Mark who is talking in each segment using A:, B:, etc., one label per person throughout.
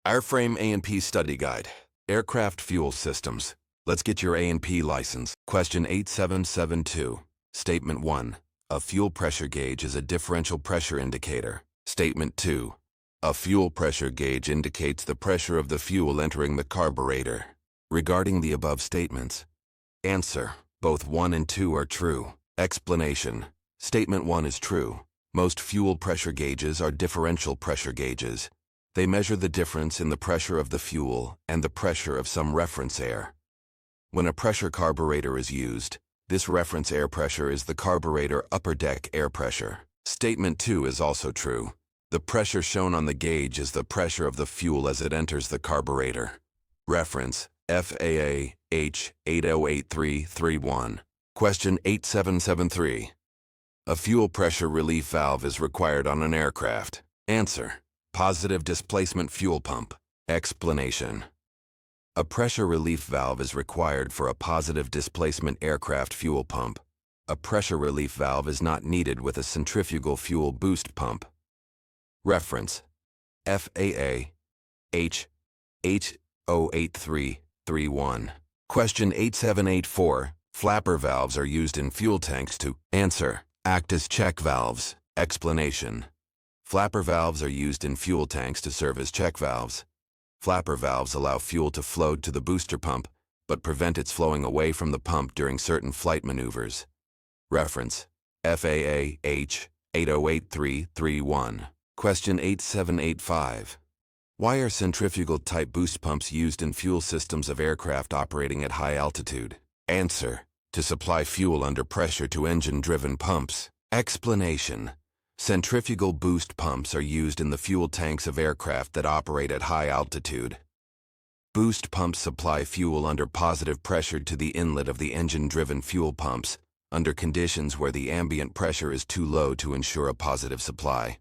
A: Airframe A&P Study Guide. Aircraft Fuel Systems. Let's get your A&P license. Question 8772. Statement 1. A fuel pressure gauge is a differential pressure indicator. Statement 2. A fuel pressure gauge indicates the pressure of the fuel entering the carburetor. Regarding the above statements, answer. Both 1 and 2 are true. Explanation. Statement 1 is true. Most fuel pressure gauges are differential pressure gauges. They measure the difference in the pressure of the fuel and the pressure of some reference air. When a pressure carburetor is used, this reference air pressure is the carburetor upper deck air pressure. Statement 2 is also true. The pressure shown on the gauge is the pressure of the fuel as it enters the carburetor. Reference FAA H808331. Question 8773. A fuel pressure relief valve is required on an aircraft. Answer. Positive displacement fuel pump. Explanation. A pressure relief valve is required for a positive displacement aircraft fuel pump. A pressure relief valve is not needed with a centrifugal fuel boost pump. Reference FAA H808331. Question 8784. Flapper valves are used in fuel tanks to answer. Act as check valves. Explanation. Flapper valves are used in fuel tanks to serve as check valves. Flapper valves allow fuel to flow to the booster pump, but prevent its flowing away from the pump during certain flight maneuvers. Reference FAA H808331. Question 8785. Why are centrifugal-type boost pumps used in fuel systems of aircraft operating at high altitude? Answer. To supply fuel under pressure to engine-driven pumps. Explanation. Centrifugal boost pumps are used in the fuel tanks of aircraft that operate at high altitude. Boost pumps supply fuel under positive pressure to the inlet of the engine-driven fuel pumps, under conditions where the ambient pressure is too low to ensure a positive supply.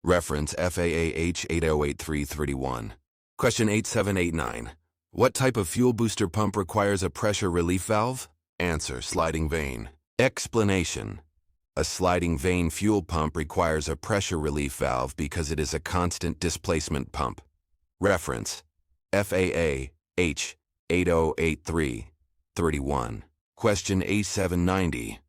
A: Reference FAA H808331. Question 8789. What type of fuel booster pump requires a pressure relief valve? Answer. Sliding vane. Explanation. A sliding vane fuel pump requires a pressure relief valve because it is a constant displacement pump. Reference FAA H808331. Question 8790.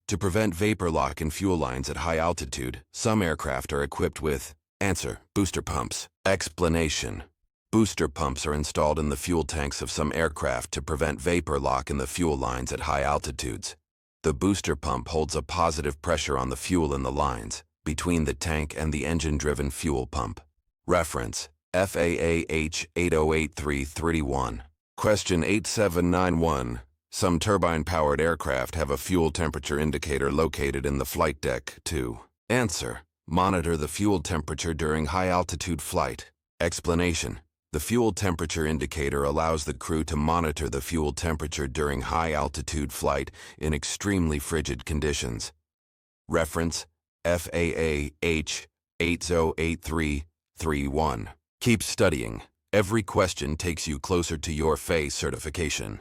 A: To prevent vapor lock in fuel lines at high altitude, some aircraft are equipped with answer. Booster pumps. Explanation. Booster pumps are installed in the fuel tanks of some aircraft to prevent vapor lock in the fuel lines at high altitudes. The booster pump holds a positive pressure on the fuel in the lines, between the tank and the engine-driven fuel pump. Reference FAA H808331. Question 8791. Some turbine-powered aircraft have a fuel temperature indicator located in the flight deck to answer. Monitor the fuel temperature during high-altitude flight. Explanation. The fuel temperature indicator allows the crew to monitor the fuel temperature during high-altitude flight in extremely frigid conditions. Reference FAA H808331. Keep studying. Every question takes you closer to your FAA certification.